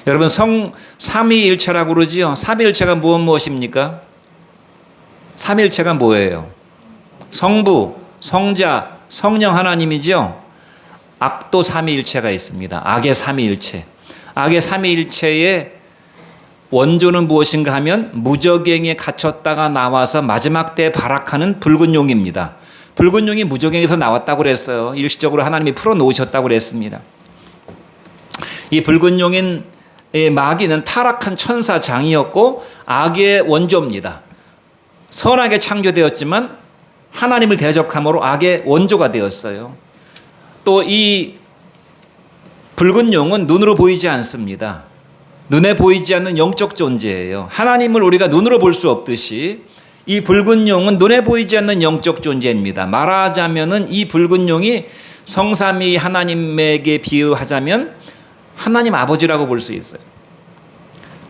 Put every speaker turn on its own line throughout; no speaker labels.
여러분 삼위일체라고 그러지요. 삼위일체가 무엇입니까? 삼위일체가 뭐예요? 성부, 성자, 성령 하나님이죠. 악도 삼위일체가 있습니다. 악의 삼위일체. 악의 삼위일체의 원조는 무엇인가 하면 무저갱에 갇혔다가 나와서 마지막 때에 발악하는 붉은 용입니다. 붉은 용이 무저갱에서 나왔다고 그랬어요. 일시적으로 하나님이 풀어놓으셨다고 그랬습니다. 이 붉은 용인 마귀는 타락한 천사장이었고 악의 원조입니다. 선하게 창조되었지만 하나님을 대적함으로 악의 원조가 되었어요. 또 이 붉은 용은 눈으로 보이지 않습니다. 눈에 보이지 않는 영적 존재예요. 하나님을 우리가 눈으로 볼 수 없듯이 이 붉은 용은 눈에 보이지 않는 영적 존재입니다. 말하자면은 이 붉은 용이 성삼위 하나님에게 비유하자면 하나님 아버지라고 볼 수 있어요.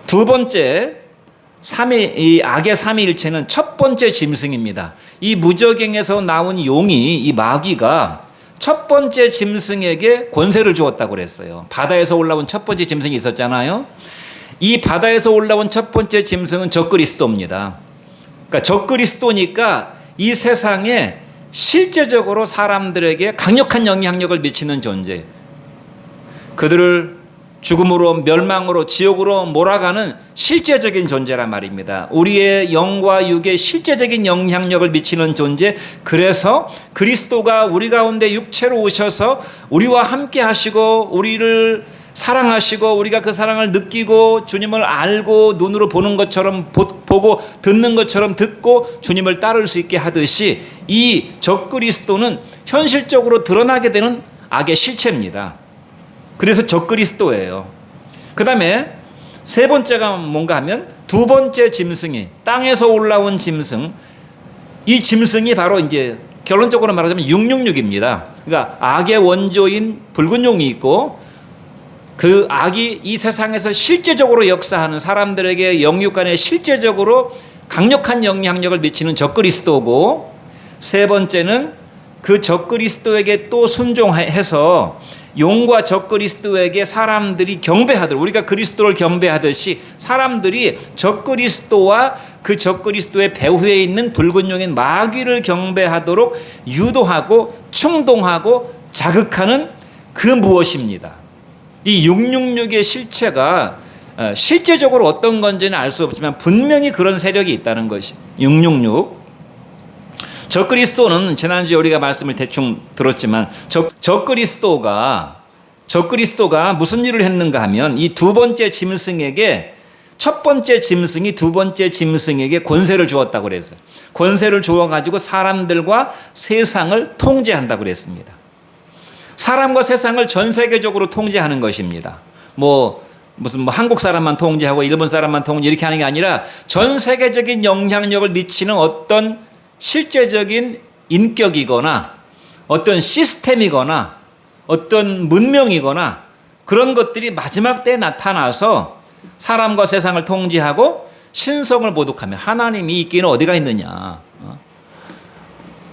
두 번째, 이 악의 삼위일체는 첫 번째 짐승입니다. 이 무저갱에서 나온 용이, 이 마귀가 첫 번째 짐승에게 권세를 주었다고 그랬어요. 바다에서 올라온 첫 번째 짐승이 있었잖아요. 이 바다에서 올라온 첫 번째 짐승은 적그리스도입니다. 그러니까 적그리스도니까 이 세상에 실제적으로 사람들에게 강력한 영향력을 미치는 존재, 그들을 죽음으로 멸망으로 지옥으로 몰아가는 실제적인 존재란 말입니다. 우리의 영과 육에 실제적인 영향력을 미치는 존재. 그래서 그리스도가 우리 가운데 육체로 오셔서 우리와 함께 하시고 우리를 사랑하시고 우리가 그 사랑을 느끼고 주님을 알고 눈으로 보는 것처럼 보고 듣는 것처럼 듣고 주님을 따를 수 있게 하듯이 이 적그리스도는 현실적으로 드러나게 되는 악의 실체입니다. 그래서 적그리스도예요. 그 다음에 세 번째가 뭔가 하면 두 번째 짐승이 땅에서 올라온 짐승. 이 짐승이 바로 이제 결론적으로 말하자면 666입니다. 그러니까 악의 원조인 붉은 용이 있고 그 악이 이 세상에서 실제적으로 역사하는 사람들에게 영육 간에 실제적으로 강력한 영향력을 미치는 적그리스도고, 세 번째는 그 적그리스도에게 또 순종해서 용과 적그리스도에게 사람들이 경배하도록, 우리가 그리스도를 경배하듯이 사람들이 적그리스도와 그 적그리스도의 배후에 있는 붉은 용인 마귀를 경배하도록 유도하고 충동하고 자극하는 그 무엇입니다. 이 666의 실체가 실제적으로 어떤 건지는 알 수 없지만 분명히 그런 세력이 있다는 것이 666. 적그리스도는 지난주에 우리가 말씀을 대충 들었지만 적그리스도가 무슨 일을 했는가 하면 이 두 번째 짐승에게, 첫 번째 짐승이 두 번째 짐승에게 권세를 주었다고 그랬어요. 권세를 주어가지고 사람들과 세상을 통제한다고 그랬습니다. 사람과 세상을 전 세계적으로 통제하는 것입니다. 무슨 한국 사람만 통제하고 일본 사람만 통제 이렇게 하는 게 아니라 전 세계적인 영향력을 미치는 어떤 실제적인 인격이거나 어떤 시스템이거나 어떤 문명이거나 그런 것들이 마지막 때에 나타나서 사람과 세상을 통제하고 신성을 모독하며 하나님이 있기는 어디가 있느냐,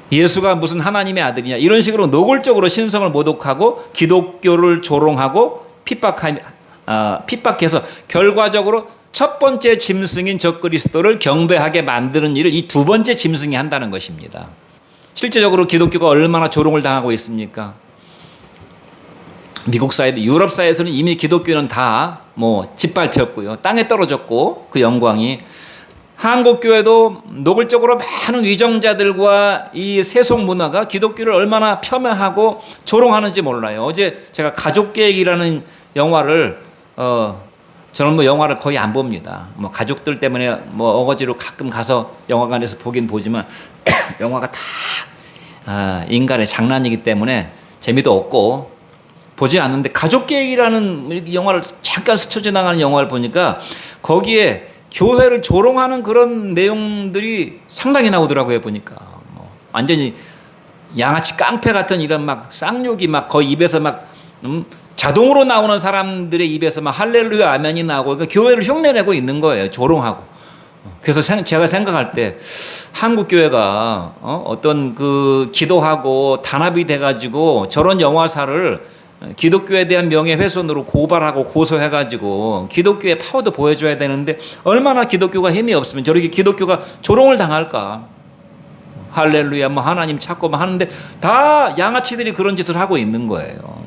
예수가 무슨 하나님의 아들이냐, 이런 식으로 노골적으로 신성을 모독하고 기독교를 조롱하고 핍박해서 결과적으로 첫 번째 짐승인 적그리스도를 경배하게 만드는 일을 이 두 번째 짐승이 한다는 것입니다. 실제적으로 기독교가 얼마나 조롱을 당하고 있습니까? 미국 사회도, 유럽 사회에서는 이미 기독교는 다 짓밟혔고요, 땅에 떨어졌고 그 영광이. 한국 교회도 노골적으로 많은 위정자들과 이 세속 문화가 기독교를 얼마나 폄하하고 조롱하는지 몰라요. 어제 제가 가족계획이라는 영화를 저는 영화를 거의 안 봅니다. 가족들 때문에 어거지로 가끔 가서 영화관에서 보긴 보지만 영화가 다 인간의 장난이기 때문에 재미도 없고 보지 않는데, 가족계획이라는 영화를 잠깐 스쳐 지나가는 영화를 보니까 거기에 교회를 조롱하는 그런 내용들이 상당히 나오더라고요. 보니까 완전히 양아치 깡패 같은 이런 쌍욕이 거의 입에서 자동으로 나오는 사람들의 입에서 할렐루야 아멘이 나오고, 그러니까 교회를 흉내내고 있는 거예요. 조롱하고. 그래서 제가 생각할 때 한국 교회가 어떤 그 기도하고 단합이 돼가지고 저런 영화사를 기독교에 대한 명예훼손으로 고발하고 고소해가지고 기독교의 파워도 보여줘야 되는데 얼마나 기독교가 힘이 없으면 저렇게 기독교가 조롱을 당할까. 할렐루야 뭐 하나님 찾고 뭐 하는데 다 양아치들이 그런 짓을 하고 있는 거예요.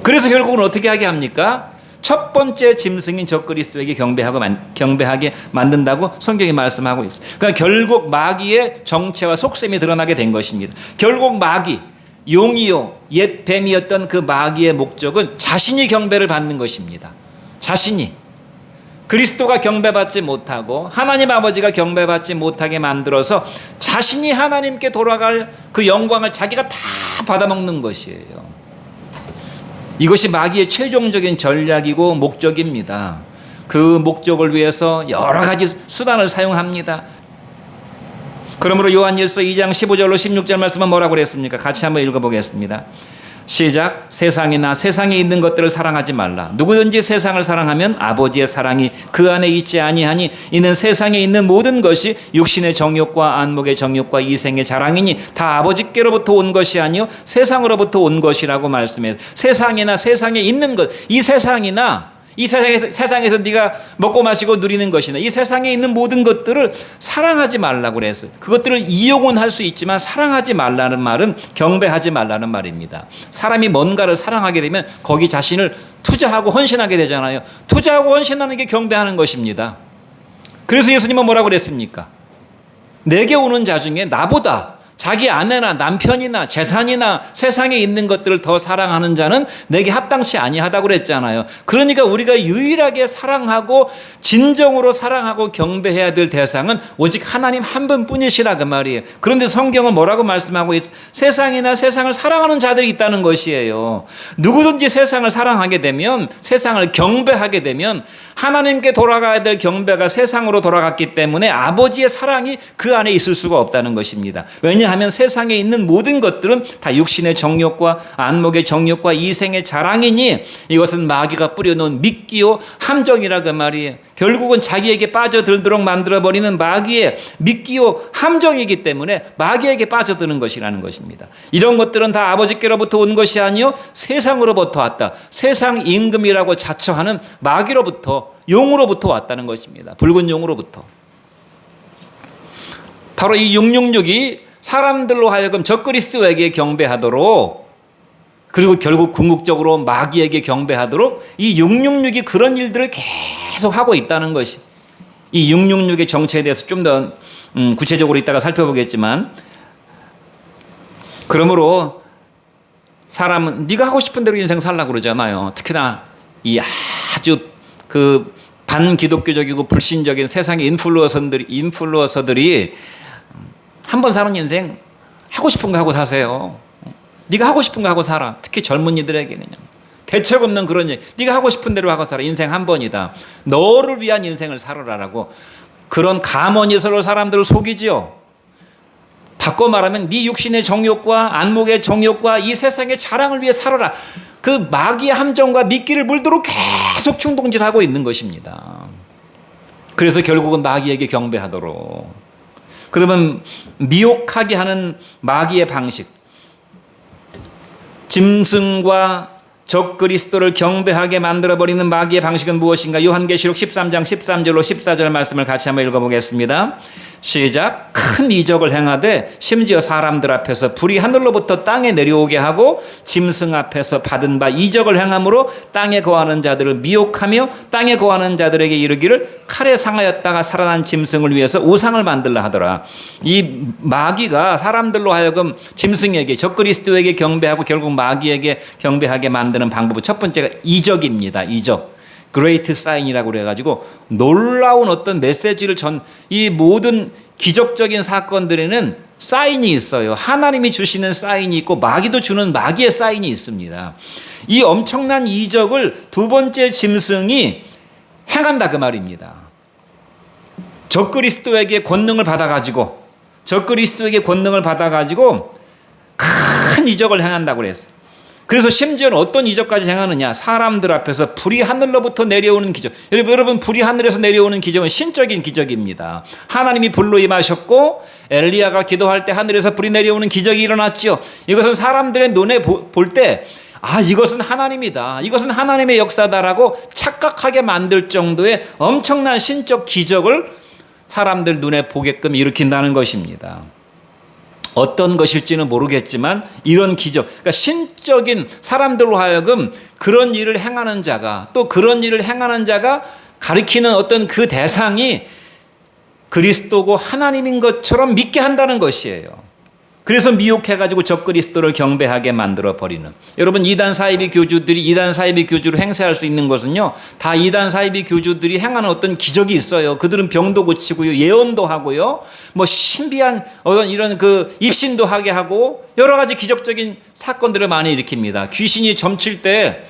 그래서 결국은 어떻게 하게 합니까? 첫 번째 짐승인 적그리스도에게 경배하게 만든다고 성경이 말씀하고 있어요. 그러니까 결국 마귀의 정체와 속셈이 드러나게 된 것입니다. 결국 마귀, 용이요 옛 뱀이었던 그 마귀의 목적은 자신이 경배를 받는 것입니다. 자신이 그리스도가 경배받지 못하고 하나님 아버지가 경배받지 못하게 만들어서 자신이 하나님께 돌아갈 그 영광을 자기가 다 받아먹는 것이에요. 이것이 마귀의 최종적인 전략이고 목적입니다. 그 목적을 위해서 여러 가지 수단을 사용합니다. 그러므로 요한일서 2장 15절로 16절 말씀은 뭐라고 그랬습니까? 같이 한번 읽어보겠습니다. 시작. 세상이나 세상에 있는 것들을 사랑하지 말라. 누구든지 세상을 사랑하면 아버지의 사랑이 그 안에 있지 아니하니 이는 세상에 있는 모든 것이 육신의 정욕과 안목의 정욕과 이생의 자랑이니 다 아버지께로부터 온 것이 아니요 세상으로부터 온 것이라고 말씀해서 세상이나 세상에 있는 것, 이 세상이나 이 세상에서 네가 먹고 마시고 누리는 것이나 이 세상에 있는 모든 것들을 사랑하지 말라고 그랬어요. 그것들을 이용은 할 수 있지만 사랑하지 말라는 말은 경배하지 말라는 말입니다. 사람이 뭔가를 사랑하게 되면 거기 자신을 투자하고 헌신하게 되잖아요. 투자하고 헌신하는 게 경배하는 것입니다. 그래서 예수님은 뭐라고 그랬습니까? 내게 오는 자 중에 나보다 자기 아내나 남편이나 재산이나 세상에 있는 것들을 더 사랑하는 자는 내게 합당치 아니하다고 그랬잖아요. 그러니까 우리가 유일하게 사랑하고 진정으로 사랑하고 경배해야 될 대상은 오직 하나님 한 분뿐이시라 그 말이에요. 그런데 성경은 뭐라고 말씀하고 있어요? 세상이나 세상을 사랑하는 자들이 있다는 것이에요. 누구든지 세상을 사랑하게 되면, 세상을 경배하게 되면 하나님께 돌아가야 될 경배가 세상으로 돌아갔기 때문에 아버지의 사랑이 그 안에 있을 수가 없다는 것입니다. 왜냐하면 세상에 있는 모든 것들은 다 육신의 정욕과 안목의 정욕과 이생의 자랑이니 이것은 마귀가 뿌려놓은 미끼요 함정이라 그 말이에요. 결국은 자기에게 빠져들도록 만들어버리는 마귀의 미끼요 함정이기 때문에 마귀에게 빠져드는 것이라는 것입니다. 이런 것들은 다 아버지께로부터 온 것이 아니요 세상으로부터 왔다. 세상 임금이라고 자처하는 마귀로부터, 용으로부터 왔다는 것입니다. 붉은 용으로부터. 바로 이 666이 사람들로 하여금 적그리스도에게 경배하도록, 그리고 결국 궁극적으로 마귀에게 경배하도록 이 666이 그런 일들을 계속 하고 있다는 것이, 이 666의 정체에 대해서 좀 더 구체적으로 이따가 살펴보겠지만, 그러므로 사람은 네가 하고 싶은 대로 인생 살라고 그러잖아요. 특히나 이 아주 그 반기독교적이고 불신적인 세상의 인플루언서들이 한 번 사는 인생 하고 싶은 거 하고 사세요. 네가 하고 싶은 거 하고 살아. 특히 젊은이들에게 그냥 대책 없는 그런 얘기. 네가 하고 싶은 대로 하고 살아. 인생 한 번이다. 너를 위한 인생을 살아라라고 그런 감언이설로 사람들을 속이지요. 바꿔 말하면 네 육신의 정욕과 안목의 정욕과 이 세상의 자랑을 위해 살아라. 그 마귀의 함정과 미끼를 물도록 계속 충동질하고 있는 것입니다. 그래서 결국은 마귀에게 경배하도록. 그러면 미혹하게 하는 마귀의 방식, 짐승과 적그리스도를 경배하게 만들어버리는 마귀의 방식은 무엇인가? 요한계시록 13장 13절로 14절 말씀을 같이 한번 읽어보겠습니다. 시작. 큰 이적을 행하되 심지어 사람들 앞에서 불이 하늘로부터 땅에 내려오게 하고 짐승 앞에서 받은 바 이적을 행함으로 땅에 거하는 자들을 미혹하며 땅에 거하는 자들에게 이르기를 칼에 상하였다가 살아난 짐승을 위해서 우상을 만들라 하더라. 이 마귀가 사람들로 하여금 짐승에게, 적그리스도에게 경배하고 결국 마귀에게 경배하게 만드는 방법은 첫 번째가 이적입니다. 이적. 그레이트 사인이라고 그래가지고 놀라운 어떤 메시지를 이 모든 기적적인 사건들에는 사인이 있어요. 하나님이 주시는 사인이 있고 마귀도 주는 마귀의 사인이 있습니다. 이 엄청난 이적을 두 번째 짐승이 행한다 그 말입니다. 적그리스도에게 권능을 받아가지고 큰 이적을 행한다고 그랬어요. 그래서 심지어는 어떤 이적까지 행하느냐? 사람들 앞에서 불이 하늘로부터 내려오는 기적. 여러분, 불이 하늘에서 내려오는 기적은 신적인 기적입니다. 하나님이 불로 임하셨고 엘리야가 기도할 때 하늘에서 불이 내려오는 기적이 일어났죠. 이것은 사람들의 눈에 볼 때 이것은 하나님이다, 이것은 하나님의 역사다라고 착각하게 만들 정도의 엄청난 신적 기적을 사람들 눈에 보게끔 일으킨다는 것입니다. 어떤 것일지는 모르겠지만 이런 기적, 그러니까 신적인, 사람들로 하여금 그런 일을 행하는 자가, 또 그런 일을 행하는 자가 가리키는 어떤 그 대상이 그리스도고 하나님인 것처럼 믿게 한다는 것이에요. 그래서 미혹해가지고 적그리스도를 경배하게 만들어버리는, 여러분, 이단 사이비 교주들이 이단 사이비 교주로 행세할 수 있는 것은요, 다 이단 사이비 교주들이 행하는 어떤 기적이 있어요. 그들은 병도 고치고요, 예언도 하고요, 뭐 신비한 어떤 이런 그 입신도 하게 하고 여러 가지 기적적인 사건들을 많이 일으킵니다. 귀신이 점칠 때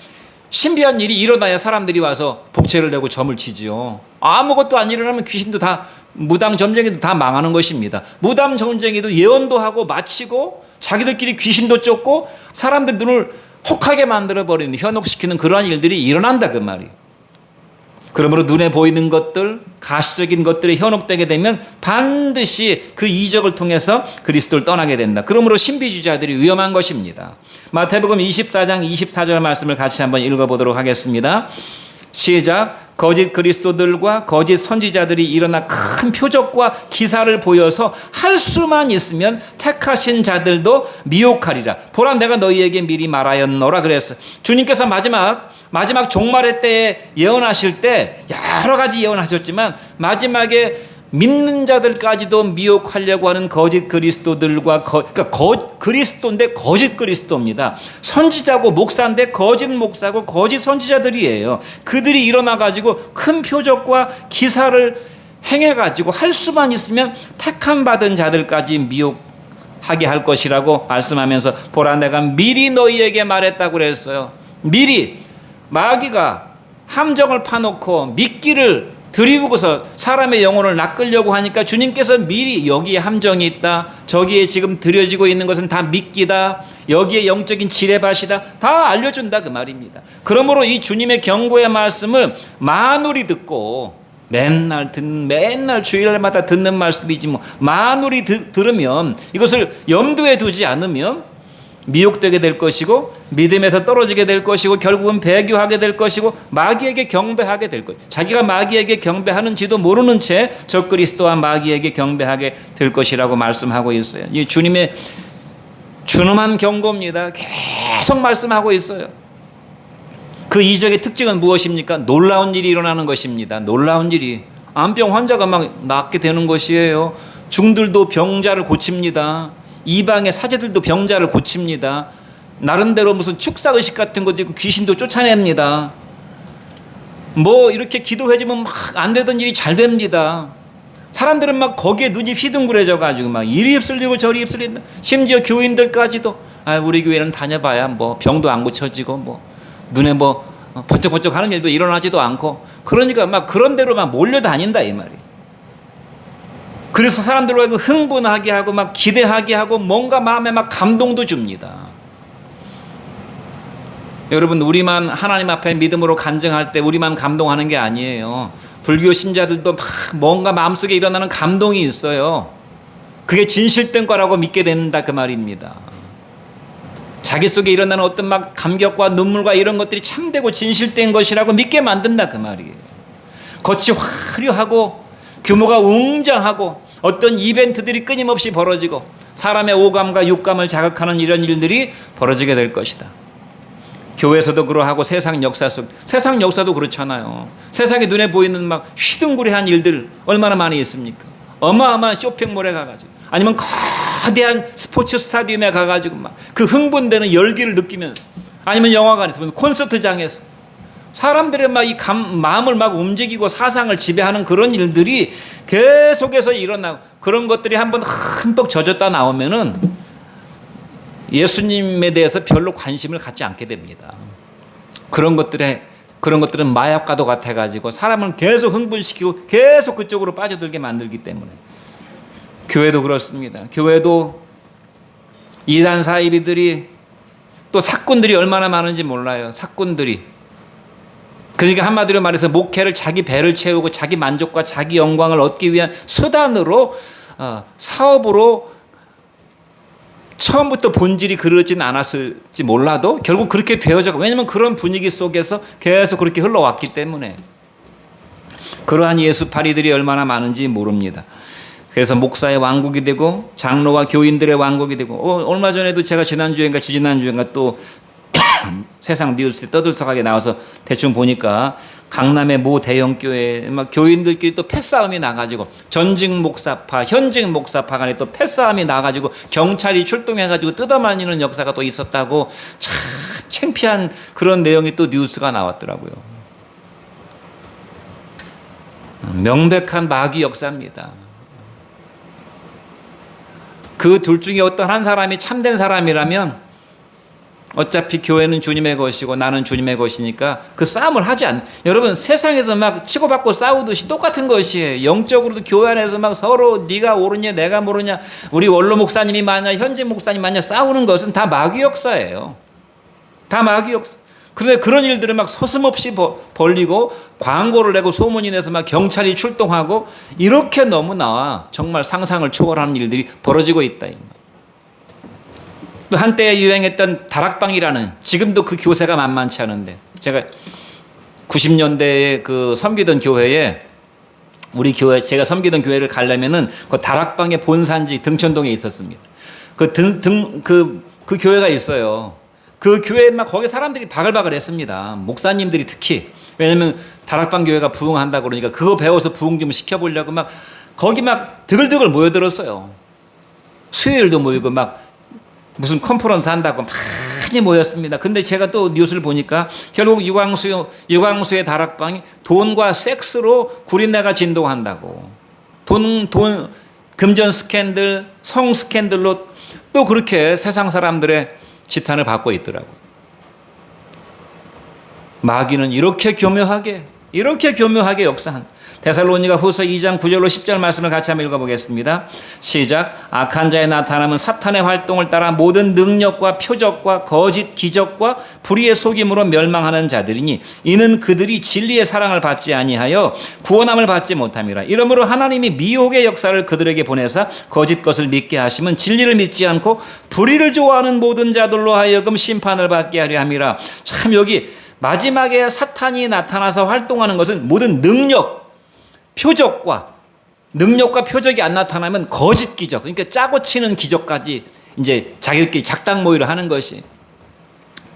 신비한 일이 일어나야 사람들이 와서 복채를 내고 점을 치지요. 아무것도 안 일어나면 귀신도 다, 무당 점쟁이도 다 망하는 것입니다. 무당 점쟁이도 예언도 하고 마치고 자기들끼리 귀신도 쫓고 사람들 눈을 혹하게 만들어버리는, 현혹시키는 그러한 일들이 일어난다, 그 말이에요. 그러므로 눈에 보이는 것들, 가시적인 것들이 현혹되게 되면 반드시 그 이적을 통해서 그리스도를 떠나게 된다. 그러므로 신비주의자들이 위험한 것입니다. 마태복음 24장 24절 말씀을 같이 한번 읽어보도록 하겠습니다. 시작. 거짓 그리스도들과 거짓 선지자들이 일어나 큰 표적과 기사를 보여서 할 수만 있으면 택하신 자들도 미혹하리라. 보라, 내가 너희에게 미리 말하였노라 그랬어요. 주님께서 마지막 종말의 때에 예언하실 때 여러 가지 예언하셨지만 마지막에 믿는 자들까지도 미혹하려고 하는 거짓 그리스도들과 그러니까 그리스도인데 거짓 그리스도입니다. 선지자고 목사인데 거짓 목사고 거짓 선지자들이에요. 그들이 일어나가지고 큰 표적과 기사를 행해가지고 할 수만 있으면 택함 받은 자들까지 미혹하게 할 것이라고 말씀하면서 보라, 내가 미리 너희에게 말했다고 그랬어요. 미리 마귀가 함정을 파놓고 미끼를 들이우고서 사람의 영혼을 낚으려고 하니까 주님께서 미리 여기에 함정이 있다, 저기에 지금 들여지고 있는 것은 다 미끼다, 여기에 영적인 지뢰밭이다, 다 알려준다, 그 말입니다. 그러므로 이 주님의 경고의 말씀을 만우리 듣고 맨날 주일날마다 듣는 말씀이지 뭐 만우리 들으면, 이것을 염두에 두지 않으면 미혹되게 될 것이고 믿음에서 떨어지게 될 것이고 결국은 배교하게 될 것이고 마귀에게 경배하게 될 것이고, 자기가 마귀에게 경배하는지도 모르는 채 적그리스도와 마귀에게 경배하게 될 것이라고 말씀하고 있어요. 이 주님의 준엄한 경고입니다. 계속 말씀하고 있어요. 그 이적의 특징은 무엇입니까? 놀라운 일이 일어나는 것입니다. 놀라운 일이, 암병 환자가 막 낫게 되는 것이에요. 중들도 병자를 고칩니다. 이방의 사제들도 병자를 고칩니다. 나름대로 무슨 축사의식 같은 것도 있고 귀신도 쫓아냅니다. 뭐 이렇게 기도해주면 막 안 되던 일이 잘 됩니다. 사람들은 막 거기에 눈이 휘둥그레져 가지고 막 이리 휩쓸리고 저리 휩쓸린다. 심지어 교인들까지도 우리 교회는 다녀봐야 뭐 병도 안 고쳐지고 뭐 눈에 뭐 번쩍번쩍 하는 일도 일어나지도 않고, 그러니까 막 그런 데로 막 몰려다닌다, 이 말이에요. 그래서 사람들로 흥분하게 하고 막 기대하게 하고 뭔가 마음에 막 감동도 줍니다. 여러분, 우리만 하나님 앞에 믿음으로 간증할 때 우리만 감동하는 게 아니에요. 불교 신자들도 막 뭔가 마음속에 일어나는 감동이 있어요. 그게 진실된 거라고 믿게 된다, 그 말입니다. 자기 속에 일어나는 어떤 막 감격과 눈물과 이런 것들이 참되고 진실된 것이라고 믿게 만든다, 그 말이에요. 겉이 화려하고 규모가 웅장하고 어떤 이벤트들이 끊임없이 벌어지고 사람의 오감과 육감을 자극하는 이런 일들이 벌어지게 될 것이다. 교회에서도 그러하고 세상 역사도 그렇잖아요. 세상에 눈에 보이는 막 휘둥그레한 일들 얼마나 많이 있습니까? 어마어마한 쇼핑몰에 가가지고, 아니면 거대한 스포츠 스타디움에 가가지고 막 그 흥분되는 열기를 느끼면서, 아니면 영화관에서 콘서트장에서 사람들의 막 이 마음을 막 움직이고 사상을 지배하는 그런 일들이 계속해서 일어나고, 그런 것들이 한번 흠뻑 젖었다 나오면은 예수님에 대해서 별로 관심을 갖지 않게 됩니다. 그런 것들은 마약과도 같아가지고 사람을 계속 흥분시키고 계속 그쪽으로 빠져들게 만들기 때문에. 교회도 그렇습니다. 교회도 이단 사이비들이, 또 사꾼들이 얼마나 많은지 몰라요. 사꾼들이. 그러니까 한마디로 말해서 목회를 자기 배를 채우고 자기 만족과 자기 영광을 얻기 위한 수단으로, 사업으로 처음부터 본질이 그러진 않았을지 몰라도 결국 그렇게 되어져. 왜냐하면 그런 분위기 속에서 계속 그렇게 흘러왔기 때문에. 그러한 예수파리들이 얼마나 많은지 모릅니다. 그래서 목사의 왕국이 되고 장로와 교인들의 왕국이 되고 얼마 전에도 제가 지난주인가 지지난주인가 또 세상 뉴스에 떠들썩하게 나와서 대충 보니까 강남의 모 대형교회 막 교인들끼리 또 패싸움이 나가지고 전직 목사파 현직 목사파 간에 또 패싸움이 나가지고 경찰이 출동해가지고 뜯어말리는 역사가 또 있었다고 참 창피한 그런 내용이 또 뉴스가 나왔더라고요. 명백한 마귀 역사입니다. 그 둘 중에 어떤 한 사람이 참된 사람이라면 어차피 교회는 주님의 것이고 나는 주님의 것이니까 그 싸움을 하지 않. 여러분 세상에서 막 치고받고 싸우듯이 똑같은 것이에요. 영적으로도 교회 안에서 막 서로 네가 옳으냐 내가 모르냐 우리 원로 목사님이 맞냐 현재 목사님 맞냐 싸우는 것은 다 마귀 역사예요. 다 마귀 역사. 그런데 그런 일들을 막 서슴없이 벌리고 광고를 내고 소문이 내서 막 경찰이 출동하고 이렇게 너무나 정말 상상을 초월하는 일들이 벌어지고 있다. 또 한때 유행했던 다락방이라는 지금도 그 교세가 만만치 않은데 제가 90년대에 그 섬기던 교회에 우리 교회 제가 섬기던 교회를 가려면은 그 다락방의 본산지 등촌동에 있었습니다. 그 교회가 있어요. 그 교회에 막 거기 사람들이 바글바글했습니다. 목사님들이 특히 왜냐면 다락방 교회가 부흥한다 그러니까 그거 배워서 부흥 좀 시켜보려고 막 거기 막 드글드글 모여들었어요. 수요일도 모이고 막 무슨 컨퍼런스 한다고 많이 모였습니다. 근데 제가 또 뉴스를 보니까 결국 유광수의 다락방이 돈과 섹스로 구린내가 진동한다고. 금전 스캔들, 성 스캔들로 또 그렇게 세상 사람들의 지탄을 받고 있더라고요. 마귀는 이렇게 교묘하게 역사한 데살로니가 후서 2장 9절로 10절 말씀을 같이 한번 읽어보겠습니다. 시작. 악한 자의 나타남은 사탄의 활동을 따라 모든 능력과 표적과 거짓 기적과 불의의 속임으로 멸망하는 자들이니 이는 그들이 진리의 사랑을 받지 아니하여 구원함을 받지 못함이라. 이러므로 하나님이 미혹의 역사를 그들에게 보내사 거짓 것을 믿게 하시면 진리를 믿지 않고 불의를 좋아하는 모든 자들로 하여금 심판을 받게 하려 함이라. 참 여기 마지막에 사탄이 나타나서 활동하는 것은 모든 능력과 표적이 안 나타나면 거짓 기적, 그러니까 짜고 치는 기적까지 이제 자기들끼리 작당 모의를 하는 것이.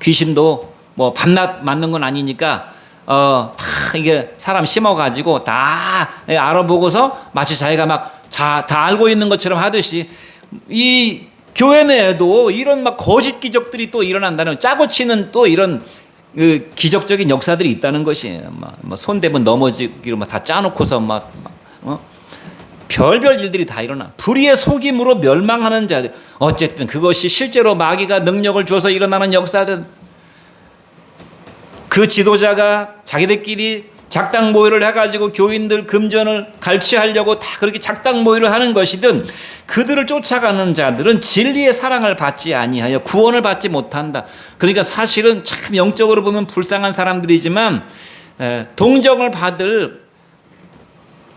귀신도 뭐 밤낮 맞는 건 아니니까 다 이게 사람 심어가지고 다 알아보고서 마치 자기가 막 다 알고 있는 것처럼 하듯이 이 교회 내에도 이런 막 거짓 기적들이 또 일어난다는 짜고 치는 또 이런 그 기적적인 역사들이 있다는 것이에요. 막 손대면 넘어지기로 막 다 짜놓고서 별별 일들이 다 일어나. 불의의 속임으로 멸망하는 자들. 어쨌든 그것이 실제로 마귀가 능력을 줘서 일어나는 역사든 그 지도자가 자기들끼리 작당 모의를 해가지고 교인들 금전을 갈취하려고 다 그렇게 작당 모의를 하는 것이든 그들을 쫓아가는 자들은 진리의 사랑을 받지 아니하여 구원을 받지 못한다. 그러니까 사실은 참 영적으로 보면 불쌍한 사람들이지만 동정을 받을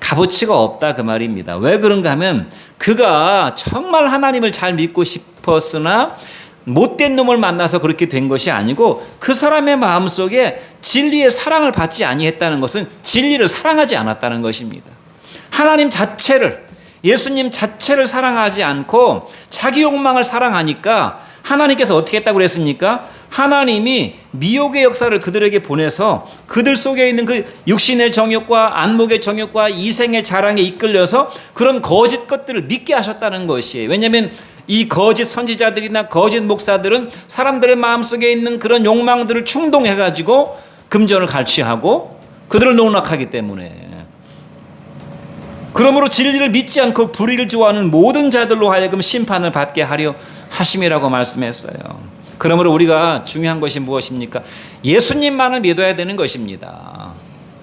값어치가 없다 그 말입니다. 왜 그런가 하면 그가 정말 하나님을 잘 믿고 싶었으나 못된 놈을 만나서 그렇게 된 것이 아니고 그 사람의 마음속에 진리의 사랑을 받지 아니했다는 것은 진리를 사랑하지 않았다는 것입니다. 하나님 자체를, 예수님 자체를 사랑하지 않고 자기 욕망을 사랑하니까 하나님께서 어떻게 했다고 그랬습니까? 하나님이 미혹의 역사를 그들에게 보내서 그들 속에 있는 그 육신의 정욕과 안목의 정욕과 이생의 자랑에 이끌려서 그런 거짓 것들을 믿게 하셨다는 것이에요. 왜냐하면 이 거짓 선지자들이나 거짓 목사들은 사람들의 마음속에 있는 그런 욕망들을 충동해가지고 금전을 갈취하고 그들을 농락하기 때문에. 그러므로 진리를 믿지 않고 불의를 좋아하는 모든 자들로 하여금 심판을 받게 하려 하심이라고 말씀했어요. 그러므로 우리가 중요한 것이 무엇입니까? 예수님만을 믿어야 되는 것입니다.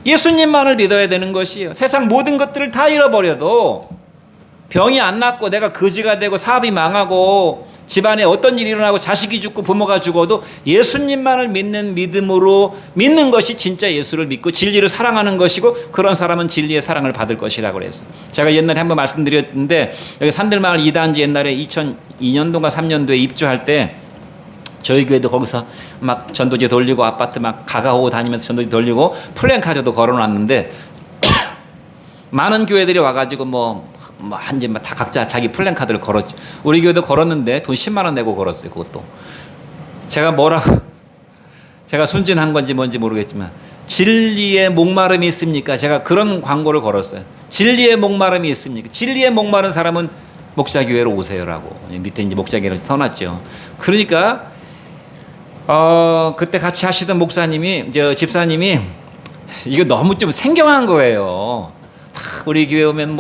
예수님만을 믿어야 되는 것이에요. 세상 모든 것들을 다 잃어버려도 병이 안 낫고 내가 거지가 되고 사업이 망하고 집안에 어떤 일이 일어나고 자식이 죽고 부모가 죽어도 예수님만을 믿는 믿음으로 믿는 것이 진짜 예수를 믿고 진리를 사랑하는 것이고, 그런 사람은 진리의 사랑을 받을 것이라고 그랬어요. 제가 옛날에 한번 말씀드렸는데, 여기 산들마을 2단지 옛날에 2002년도인가 3년도에 입주할 때 저희 교회도 거기서 막 전도지 돌리고 아파트 막 가가오 다니면서 전도지 돌리고 플랜카드도 걸어놨는데 많은 교회들이 와가지고 이제 다 각자 자기 플랜카드를 걸었지. 우리 교회도 걸었는데 돈 10만 원 내고 걸었어요. 그것도 제가 순진한 건지 뭔지 모르겠지만, 진리의 목마름이 있습니까? 제가 그런 광고를 걸었어요. 진리의 목마름이 있습니까? 진리의 목마른 사람은 목자교회로 오세요라고 밑에 이제 목자교회를 써놨죠. 그러니까 그때 같이 하시던 목사님이, 집사님이 이거 너무 좀 생경한 거예요. 우리 교회 오면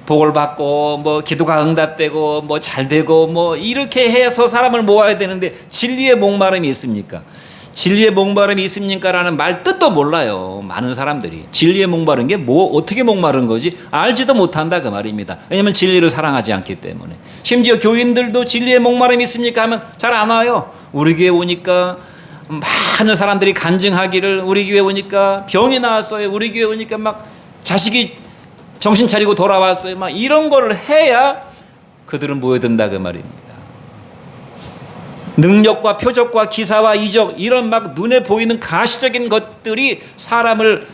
복을 받고 기도가 응답되고 잘 되고 이렇게 해서 사람을 모아야 되는데, 진리의 목마름이 있습니까? 진리의 목마름이 있습니까? 라는 말 뜻도 몰라요. 많은 사람들이 진리의 목마른 게 어떻게 목마른 거지 알지도 못한다 그 말입니다. 왜냐하면 진리를 사랑하지 않기 때문에. 심지어 교인들도 진리의 목마름이 있습니까 하면 잘 안 와요. 우리 교회 오니까 많은 사람들이 간증하기를, 우리 교회 오니까 병이 나왔어요, 우리 교회 오니까 막 자식이 정신 차리고 돌아왔어요, 막 이런 걸 해야 그들은 모여든다 그 말입니다. 능력과 표적과 기사와 이적, 이런 막 눈에 보이는 가시적인 것들이 사람을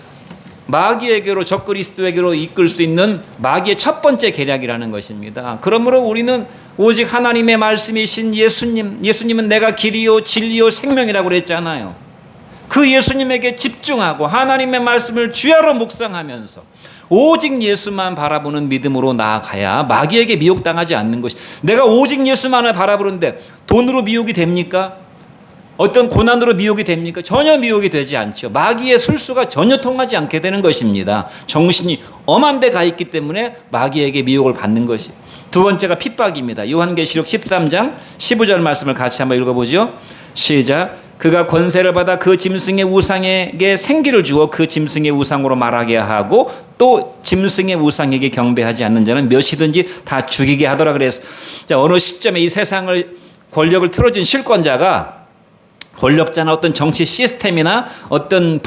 마귀에게로, 적그리스도에게로 이끌 수 있는 마귀의 첫 번째 계략이라는 것입니다. 그러므로 우리는 오직 하나님의 말씀이신 예수님은 내가 길이요 진리요 생명이라고 그랬잖아요. 그 예수님에게 집중하고 하나님의 말씀을 주야로 묵상하면서 오직 예수만 바라보는 믿음으로 나아가야 마귀에게 미혹당하지 않는 것이. 내가 오직 예수만을 바라보는데 돈으로 미혹이 됩니까? 어떤 고난으로 미혹이 됩니까? 전혀 미혹이 되지 않죠. 마귀의 술수가 전혀 통하지 않게 되는 것입니다. 정신이 엄한 데 가 있기 때문에 마귀에게 미혹을 받는 것이. 두 번째가 핍박입니다. 요한계시록 13장 15절 말씀을 같이 한번 읽어보죠. 시작. 그가 권세를 받아 그 짐승의 우상에게 생기를 주어 그 짐승의 우상으로 말하게 하고 또 짐승의 우상에게 경배하지 않는 자는 몇이든지 다 죽이게 하더라 그래서, 어느 시점에 이 세상을 권력을 틀어준 실권자가 권력자나 어떤 정치 시스템이나 어떤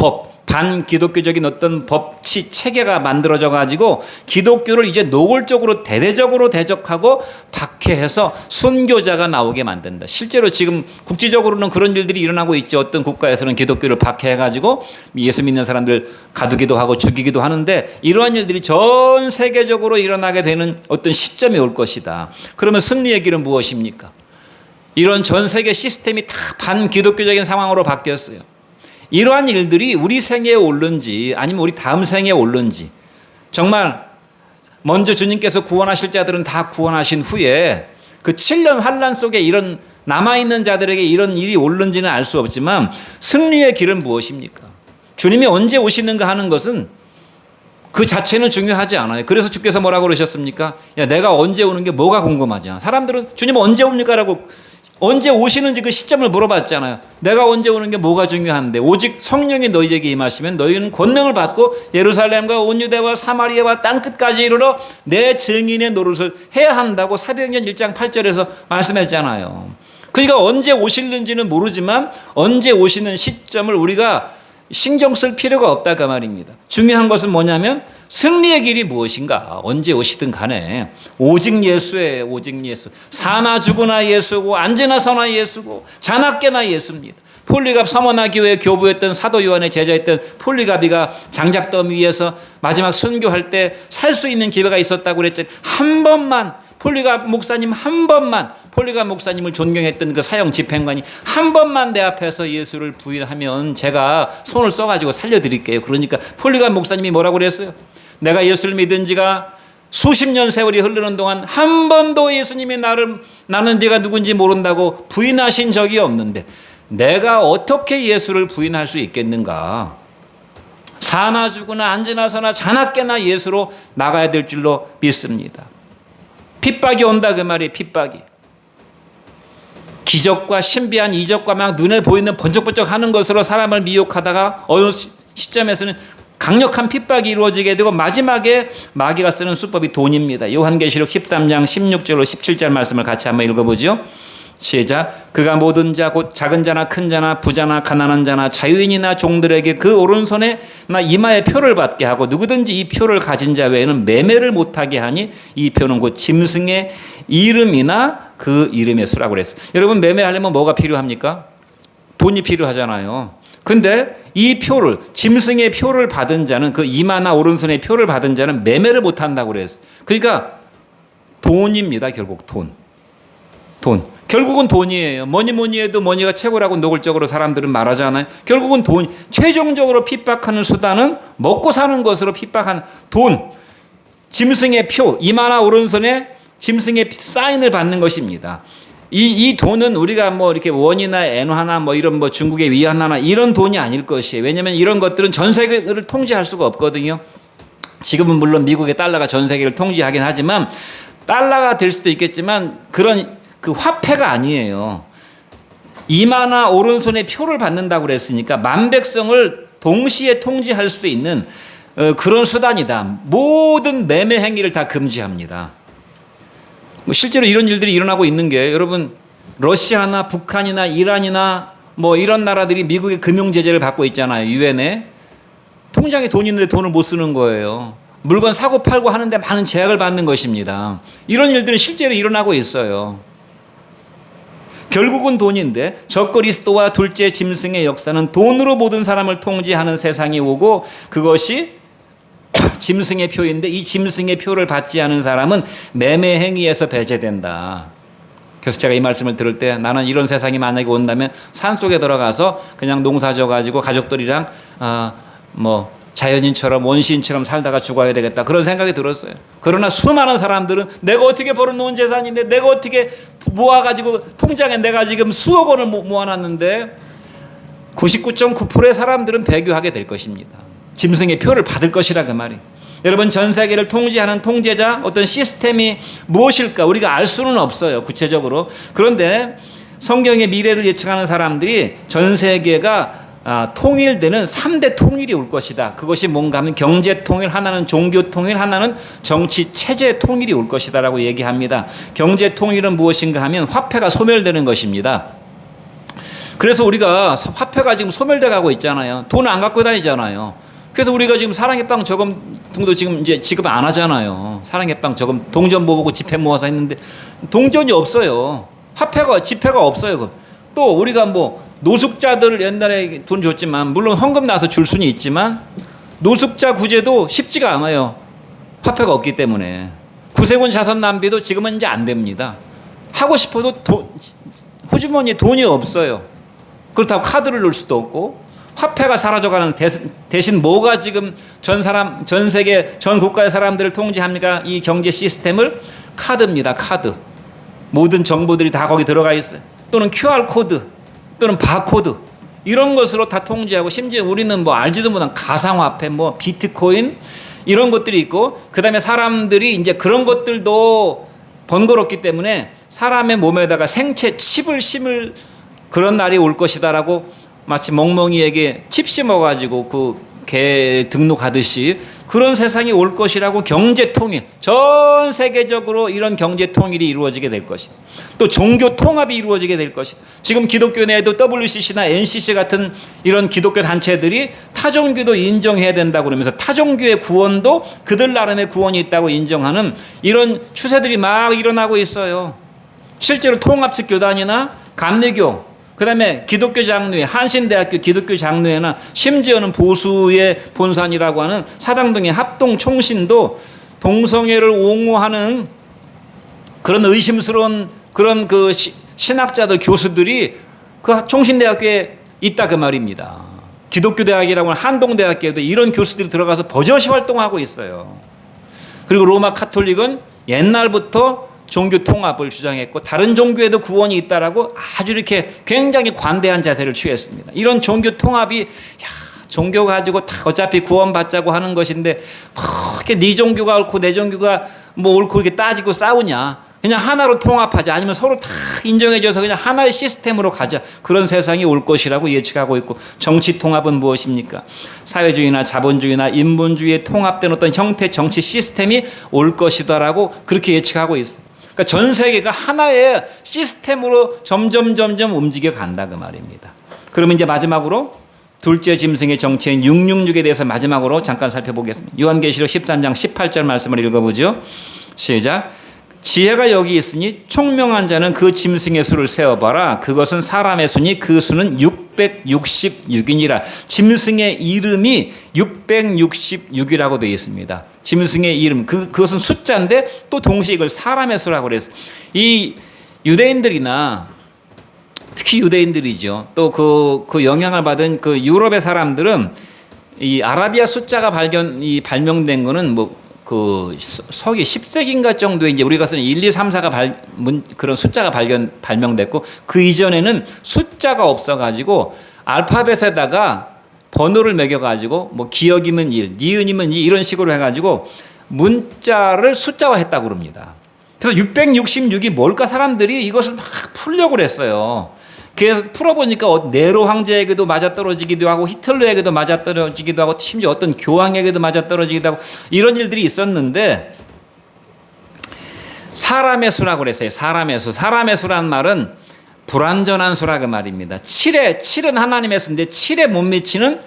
반기독교적인 어떤 법치 체계가 만들어져 가지고 기독교를 이제 노골적으로 대대적으로 대적하고 박해해서 순교자가 나오게 만든다. 실제로 지금 국제적으로는 그런 일들이 일어나고 있죠. 어떤 국가에서는 기독교를 박해해 가지고 예수 믿는 사람들 가두기도 하고 죽이기도 하는데, 이러한 일들이 전 세계적으로 일어나게 되는 어떤 시점이 올 것이다. 그러면 승리의 길은 무엇입니까? 이런 전 세계 시스템이 다 반기독교적인 상황으로 바뀌었어요. 이러한 일들이 우리 생애에 올는지 아니면 우리 다음 생애에 올는지, 정말 먼저 주님께서 구원하실 자들은 다 구원하신 후에 그 7년 환난 속에 이런 남아있는 자들에게 이런 일이 올는지는 알 수 없지만, 승리의 길은 무엇입니까? 주님이 언제 오시는가 하는 것은 그 자체는 중요하지 않아요. 그래서 주께서 뭐라고 그러셨습니까? 야, 내가 언제 오는 게 뭐가 궁금하냐. 사람들은 주님 언제 옵니까? 라고 언제 오시는지 그 시점을 물어봤잖아요. 내가 언제 오는 게 뭐가 중요한데, 오직 성령이 너희에게 임하시면 너희는 권능을 받고 예루살렘과 온 유대와 사마리아와 땅끝까지 이르러 내 증인의 노릇을 해야 한다고 사도행전 1장 8절에서 말씀했잖아요. 그러니까 언제 오실는지는 모르지만 언제 오시는 시점을 우리가 신경 쓸 필요가 없다 그 말입니다. 중요한 것은 뭐냐면 승리의 길이 무엇인가. 언제 오시든 간에 오직 예수예요. 오직 예수. 사나 죽으나 예수고 앉으나 서나 예수고 자나깨나 예수입니다. 폴리갑 서머나 교회 교부였던 사도 요한의 제자였던 폴리갑이가 장작더미 위에서 마지막 순교할 때 살 수 있는 기회가 있었다고 그랬잖아요. 한 번만 폴리갑 목사님, 한 번만 폴리갑 목사님을 존경했던 그 사형 집행관이 한 번만 내 앞에서 예수를 부인하면 제가 손을 써가지고 살려드릴게요. 그러니까 폴리갑 목사님이 뭐라고 그랬어요? 내가 예수를 믿은 지가 수십 년 세월이 흐르는 동안 한 번도 예수님이 나는 네가 누군지 모른다고 부인하신 적이 없는데 내가 어떻게 예수를 부인할 수 있겠는가? 사나 죽으나 앉으나 서나 자나깨나 예수로 나가야 될 줄로 믿습니다. 핍박이 온다 그 말이에요. 핍박이. 기적과 신비한 이적과 막 눈에 보이는 번쩍번쩍 하는 것으로 사람을 미혹하다가 어느 시점에서는 강력한 핍박이 이루어지게 되고 마지막에 마귀가 쓰는 수법이 돈입니다. 요한계시록 13장 16절로 17절 말씀을 같이 한번 읽어보죠. 시작. 그가 모든 자 곧 작은 자나 큰 자나 부자나 가난한 자나 자유인이나 종들에게 그 오른손에 나 이마에 표를 받게 하고 누구든지 이 표를 가진 자 외에는 매매를 못하게 하니 이 표는 곧 짐승의 이름이나 그 이름의 수라고 그랬어요. 여러분 매매하려면 뭐가 필요합니까? 돈이 필요하잖아요. 근데 이 표를 짐승의 표를 받은 자는 그 이마나 오른손의 표를 받은 자는 매매를 못한다고 그랬어요. 그러니까 돈입니다. 결국 돈. 결국은 돈이에요. 뭐니 해도 머니가 최고라고 노골적으로 사람들은 말하잖아요. 결국은 돈. 최종적으로 핍박하는 수단은 먹고 사는 것으로 핍박하는 돈. 짐승의 표, 이마나 오른손에 짐승의 사인을 받는 것입니다. 이 돈은 우리가 뭐 이렇게 원이나 엔화나 뭐 이런 뭐 중국의 위안화나 이런 돈이 아닐 것이에요. 왜냐하면 이런 것들은 전 세계를 통제할 수가 없거든요. 지금은 물론 미국의 달러가 전 세계를 통제하긴 하지만 달러가 될 수도 있겠지만 그런 그 화폐가 아니에요. 이마나 오른손에 표를 받는다고 그랬으니까 만백성을 동시에 통제할 수 있는 그런 수단이다. 모든 매매 행위를 다 금지합니다. 실제로 이런 일들이 일어나고 있는 게 여러분 러시아나 북한이나 이란이나 뭐 이런 나라들이 미국의 금융 제재를 받고 있잖아요. 유엔에. 통장에 돈이 있는데 돈을 못 쓰는 거예요. 물건 사고 팔고 하는데 많은 제약을 받는 것입니다. 이런 일들은 실제로 일어나고 있어요. 결국은 돈인데 저 그리스도와 둘째 짐승의 역사는 돈으로 모든 사람을 통제하는 세상이 오고 그것이 짐승의 표인데 이 짐승의 표를 받지 않은 사람은 매매 행위에서 배제된다. 그래서 제가 이 말씀을 들을 때 나는 이런 세상이 만약에 온다면 산속에 들어가서 그냥 농사 져가지고 가족들이랑 뭐 자연인처럼 원시인처럼 살다가 죽어야 되겠다 그런 생각이 들었어요. 그러나 수많은 사람들은 내가 어떻게 벌어놓은 재산인데 내가 어떻게 모아가지고 통장에 내가 지금 수억 원을 모아놨는데 99.9%의 사람들은 배교하게 될 것입니다. 짐승의 표를 받을 것이라 그 말이. 여러분 전 세계를 통제하는 통제자 어떤 시스템이 무엇일까 우리가 알 수는 없어요. 구체적으로. 그런데 성경의 미래를 예측하는 사람들이 전 세계가 통일되는 3대 통일이 올 것이다. 그것이 뭔가 하면 경제 통일, 하나는 종교 통일, 하나는 정치 체제 통일이 올 것이다 라고 얘기합니다. 경제 통일은 무엇인가 하면 화폐가 소멸되는 것입니다. 그래서 우리가 화폐가 지금 소멸돼 가고 있잖아요. 돈 안 갖고 다니잖아요. 그래서 우리가 지금 사랑의 빵 저금통도 지금 이제 지급 안 하잖아요. 사랑의 빵 저금 동전 모으고 지폐 모아서 했는데 동전이 없어요. 화폐가 지폐가 없어요. 또 우리가 뭐 노숙자들 옛날에 돈 줬지만 물론 헌금 나서 줄 수는 있지만 노숙자 구제도 쉽지가 않아요. 화폐가 없기 때문에. 구세군 자선 낭비도 지금은 이제 안 됩니다. 하고 싶어도 호주머니에 돈이 없어요. 그렇다고 카드를 넣을 수도 없고 화폐가 사라져가는 대신 뭐가 지금 전 세계 전 국가의 사람들을 통제합니까? 이 경제 시스템을 카드입니다. 카드. 모든 정보들이 다 거기 들어가 있어요. 또는 QR 코드 또는 바코드 이런 것으로 다 통제하고 심지어 우리는 뭐 알지도 못한 가상화폐 뭐 비트코인 이런 것들이 있고 그다음에 사람들이 이제 그런 것들도 번거롭기 때문에 사람의 몸에다가 생체 칩을 심을 그런 날이 올 것이다라고 마치 멍멍이에게 칩 심어가지고 그 개 등록하듯이 그런 세상이 올 것이라고 경제 통일 전 세계적으로 이런 경제 통일이 이루어지게 될 것이다. 또 종교 통합이 이루어지게 될 것이다. 지금 기독교 내에도 WCC나 NCC 같은 이런 기독교 단체들이 타종교도 인정해야 된다고 그러면서 타종교의 구원도 그들 나름의 구원이 있다고 인정하는 이런 추세들이 막 일어나고 있어요. 실제로 통합측 교단이나 감리교 그 다음에 기독교 장로회, 한신대학교 기독교 장로회나 심지어는 보수의 본산이라고 하는 사당동의 합동총신도 동성애를 옹호하는 그런 의심스러운 그런 그 신학자들, 교수들이 그 총신대학교에 있다 그 말입니다. 기독교 대학이라고 하는 한동대학교에도 이런 교수들이 들어가서 버젓이 활동하고 있어요. 그리고 로마 카톨릭은 옛날부터 종교 통합을 주장했고 다른 종교에도 구원이 있다라고 아주 이렇게 굉장히 관대한 자세를 취했습니다. 이런 종교 통합이 종교 가지고 다 어차피 구원받자고 하는 것인데 그렇게 네 종교가 옳고 내 종교가 뭐 옳고 이렇게 따지고 싸우냐. 그냥 하나로 통합하자. 아니면 서로 다 인정해줘서 그냥 하나의 시스템으로 가자. 그런 세상이 올 것이라고 예측하고 있고, 정치 통합은 무엇입니까? 사회주의나 자본주의나 인본주의에 통합된 어떤 형태 정치 시스템이 올 것이다라고 그렇게 예측하고 있어요. 그러니까 전 세계가 하나의 시스템으로 점점 움직여 간다 그 말입니다. 그러면 이제 마지막으로 둘째 짐승의 정체인 666에 대해서 마지막으로 잠깐 살펴보겠습니다. 요한계시록 13장 18절 말씀을 읽어보죠. 시작. 지혜가 여기 있으니 총명한 자는 그 짐승의 수를 세어봐라. 그것은 사람의 수니 그 수는 666이니라. 짐승의 이름이 666이라고 되어 있습니다. 짐승의 이름, 그것은 숫자인데 또 동시에 이걸 사람의 수라고 그랬어요. 이 유대인들이나 특히 유대인들이죠. 또 그 영향을 받은 그 유럽의 사람들은 이 아라비아 숫자가 발명된 거는 그 서기 10세기인가 정도에 이제 우리가 쓰는 1, 2, 3, 4가 그런 숫자가 발명됐고, 그 이전에는 숫자가 없어가지고 알파벳에다가 번호를 매겨가지고 뭐 기역이면 1, 니은이면 2 이런 식으로 해가지고 문자를 숫자화했다고 그럽니다. 그래서 666이 뭘까 사람들이 이것을 막 풀려고 그랬어요. 그래서 풀어보니까 네로 황제에게도 맞아떨어지기도 하고 히틀러에게도 맞아떨어지기도 하고 심지어 어떤 교황에게도 맞아떨어지기도 하고 이런 일들이 있었는데, 사람의 수라고 그랬어요. 사람의 수. 사람의 수란 말은 불완전한 수라 그 말입니다. 7은 하나님의 수인데 7에 못 미치는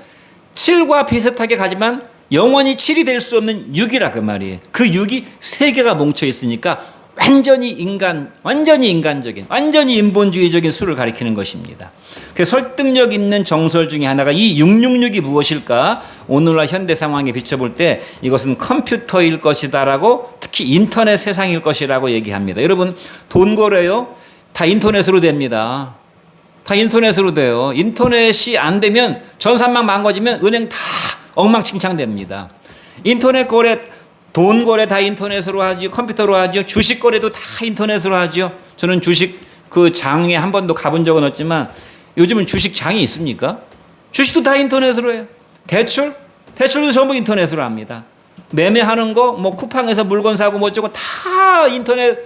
7과 비슷하게 가지만 영원히 7이 될 수 없는 6이라 그 말이에요. 그 6이 세 개가 뭉쳐 있으니까 완전히 인간적인, 완전히 인본주의적인 수를 가리키는 것입니다. 그 설득력 있는 정설 중에 하나가 이 666이 무엇일까? 오늘날 현대 상황에 비춰볼 때 이것은 컴퓨터일 것이다라고, 특히 인터넷 세상일 것이라고 얘기합니다. 여러분, 돈 거래요? 다 인터넷으로 됩니다. 다 인터넷으로 돼요. 인터넷이 안 되면 전산망 망가지면 은행 다 엉망진창 됩니다. 인터넷 거래, 돈 거래 다 인터넷으로 하죠. 컴퓨터로 하죠. 주식 거래도 다 인터넷으로 하죠. 저는 주식 그 장에 한 번도 가본 적은 없지만 요즘은 주식 장이 있습니까? 주식도 다 인터넷으로 해요. 대출도 전부 인터넷으로 합니다. 매매하는 거, 뭐 쿠팡에서 물건 사고 뭐 어쩌고 다 인터넷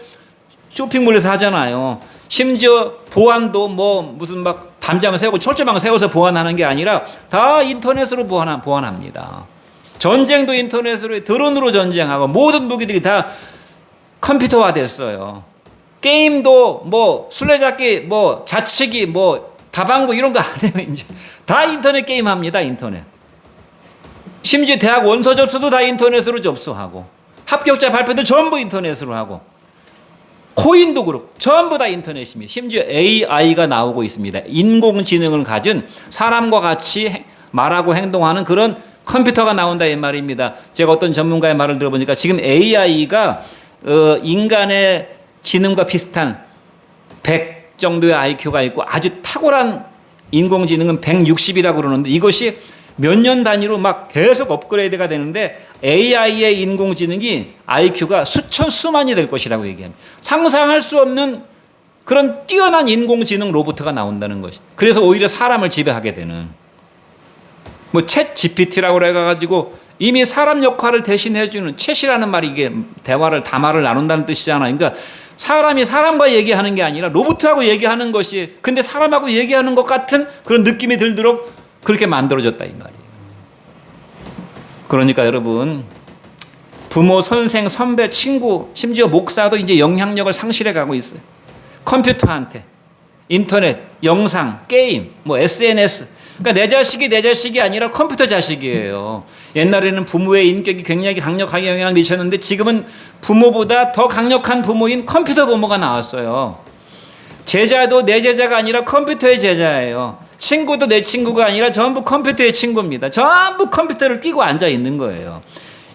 쇼핑몰에서 하잖아요. 심지어 보안도 뭐 무슨 막 담장을 세우고 철조망을 세워서 보안하는 게 아니라 다 인터넷으로 보안합니다. 전쟁도 인터넷으로, 드론으로 전쟁하고 모든 무기들이 다 컴퓨터화 됐어요. 게임도 뭐 술래잡기, 뭐 자치기, 뭐 다방구 이런 거 안 해요. 이제 다 인터넷 게임 합니다. 인터넷. 심지어 대학 원서 접수도 다 인터넷으로 접수하고, 합격자 발표도 전부 인터넷으로 하고, 코인도 그렇고 전부 다 인터넷입니다. 심지어 AI가 나오고 있습니다. 인공지능을 가진 사람과 같이 말하고 행동하는 그런 컴퓨터가 나온다 이 말입니다. 제가 어떤 전문가의 말을 들어보니까 지금 AI가 인간의 지능과 비슷한 100 정도의 IQ가 있고 아주 탁월한 인공지능은 160이라고 그러는데, 이것이 몇 년 단위로 막 계속 업그레이드가 되는데 AI의 인공지능이 IQ가 수만이 될 것이라고 얘기합니다. 상상할 수 없는 그런 뛰어난 인공지능 로봇가 나온다는 것이. 그래서 오히려 사람을 지배하게 되는, 뭐 챗 GPT라고 해가지고 이미 사람 역할을 대신해주는, 챗이라는 말이 이게 담화를 나눈다는 뜻이잖아요. 그러니까 사람이 사람과 얘기하는 게 아니라 로봇하고 얘기하는 것이, 근데 사람하고 얘기하는 것 같은 그런 느낌이 들도록 그렇게 만들어졌다 이 말이에요. 그러니까 여러분, 부모, 선생, 선배, 친구, 심지어 목사도 이제 영향력을 상실해 가고 있어요. 컴퓨터한테, 인터넷, 영상, 게임, 뭐 SNS. 그러니까 내 자식이 아니라 컴퓨터 자식이에요. 옛날에는 부모의 인격이 굉장히 강력하게 영향을 미쳤는데 지금은 부모보다 더 강력한 부모인 컴퓨터 부모가 나왔어요. 제자도 내 제자가 아니라 컴퓨터의 제자예요. 친구도 내 친구가 아니라 전부 컴퓨터의 친구입니다. 전부 컴퓨터를 끼고 앉아 있는 거예요.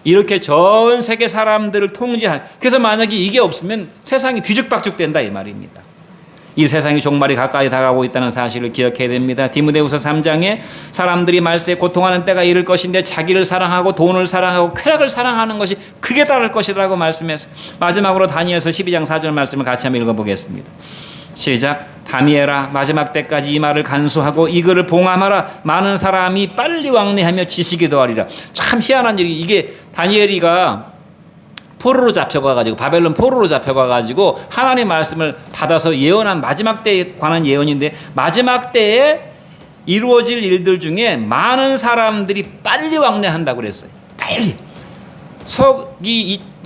이렇게 전 세계 사람들을 통제한, 그래서 만약에 이게 없으면 세상이 뒤죽박죽 된다 이 말입니다. 이 세상이 종말이 가까이 다가오고 있다는 사실을 기억해야 됩니다. 디모데후서 3장에 사람들이 말세에 고통하는 때가 이를 것인데 자기를 사랑하고 돈을 사랑하고 쾌락을 사랑하는 것이 크게 따를 것이라고 말씀해서, 마지막으로 다니엘서 12장 4절 말씀을 같이 한번 읽어보겠습니다. 시작. 다니엘아, 마지막 때까지 이 말을 간수하고 이 글을 봉함하라. 많은 사람이 빨리 왕래하며 지식이 더하리라. 참 희한한 일이, 이게 다니엘이가 포로로 잡혀가가지고 바벨론 포로로 잡혀가가지고 하나님의 말씀을 받아서 예언한 마지막 때에 관한 예언인데 마지막 때에 이루어질 일들 중에 많은 사람들이 빨리 왕래한다고 그랬어요. 빨리.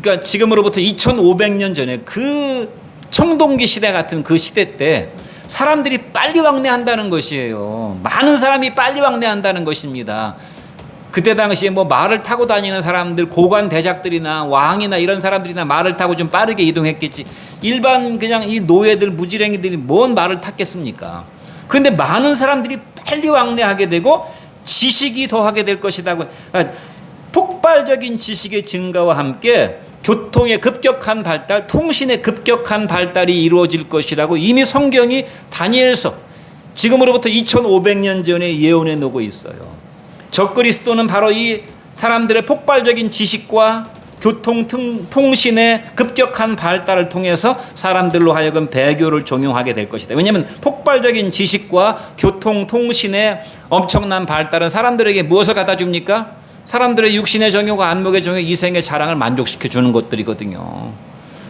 그러니까 지금으로부터 2500년 전에 그 청동기 시대 같은 그 시대 때 사람들이 빨리 왕래한다는 것이에요. 많은 사람이 빨리 왕래한다는 것입니다. 그때 당시에 뭐 말을 타고 다니는 사람들, 고관 대작들이나 왕이나 이런 사람들이나 말을 타고 좀 빠르게 이동했겠지. 일반 그냥 이 노예들, 무지랭이들이 뭔 말을 탔겠습니까? 근데 많은 사람들이 빨리 왕래하게 되고 지식이 더하게 될 것이라고. 폭발적인 지식의 증가와 함께 교통의 급격한 발달, 통신의 급격한 발달이 이루어질 것이라고 이미 성경이 다니엘서 지금으로부터 2500년 전에 예언해 놓고 있어요. 적그리스도는 바로 이 사람들의 폭발적인 지식과 교통 통신의 급격한 발달을 통해서 사람들로 하여금 배교를 종용하게 될 것이다. 왜냐하면 폭발적인 지식과 교통 통신의 엄청난 발달은 사람들에게 무엇을 갖다 줍니까? 사람들의 육신의 정욕과 안목의 정욕, 이생의 자랑을 만족시켜 주는 것들이거든요.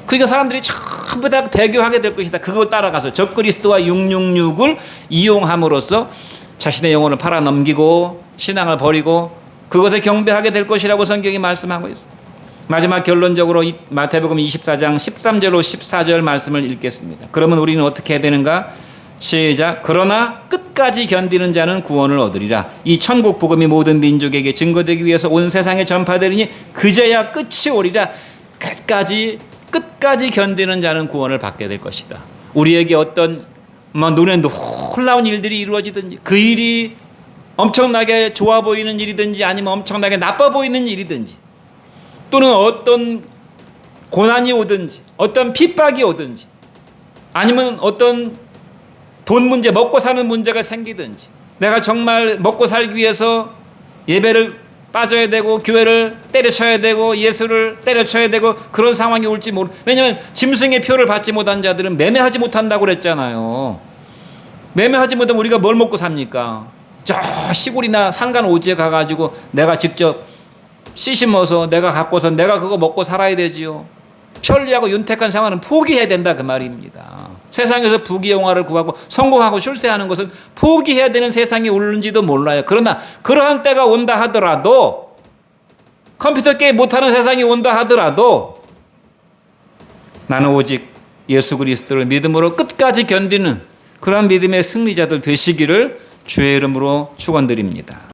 그러니까 사람들이 전부 다 배교하게 될 것이다. 그걸 따라가서 적그리스도와 666을 이용함으로써 자신의 영혼을 팔아넘기고 신앙을 버리고 그것에 경배하게 될 것이라고 성경이 말씀하고 있습니다. 마지막 결론적으로 마태복음 24장 13절로 14절 말씀을 읽겠습니다. 그러면 우리는 어떻게 해야 되는가? 시작. 그러나 끝까지 견디는 자는 구원을 얻으리라. 이 천국 복음이 모든 민족에게 증거되기 위해서 온 세상에 전파되리니 그제야 끝이 오리라. 끝까지 견디는 자는 구원을 받게 될 것이다. 우리에게 어떤 눈에 놀라운 일들이 이루어지든지 그 일이 엄청나게 좋아 보이는 일이든지 아니면 엄청나게 나빠 보이는 일이든지 또는 어떤 고난이 오든지 어떤 핍박이 오든지 아니면 어떤 돈 문제, 먹고 사는 문제가 생기든지 내가 정말 먹고 살기 위해서 예배를 빠져야 되고 교회를 때려쳐야 되고 예수를 때려쳐야 되고 그런 상황이 올지 모르. 왜냐하면 짐승의 표를 받지 못한 자들은 매매하지 못한다고 그랬잖아요. 매매하지 못하면 우리가 뭘 먹고 삽니까? 저 시골이나 산간 오지에 가가지고 내가 직접 씨 심어서 내가 갖고서 내가 그거 먹고 살아야 되지요. 편리하고 윤택한 생활은 포기해야 된다 그 말입니다. 세상에서 부귀영화를 구하고 성공하고 출세하는 것은 포기해야 되는 세상이 오는지도 몰라요. 그러나 그러한 때가 온다 하더라도 컴퓨터 게임 못하는 세상이 온다 하더라도 나는 오직 예수 그리스도를 믿음으로 끝까지 견디는 그러한 믿음의 승리자들 되시기를 주의 이름으로 축원드립니다.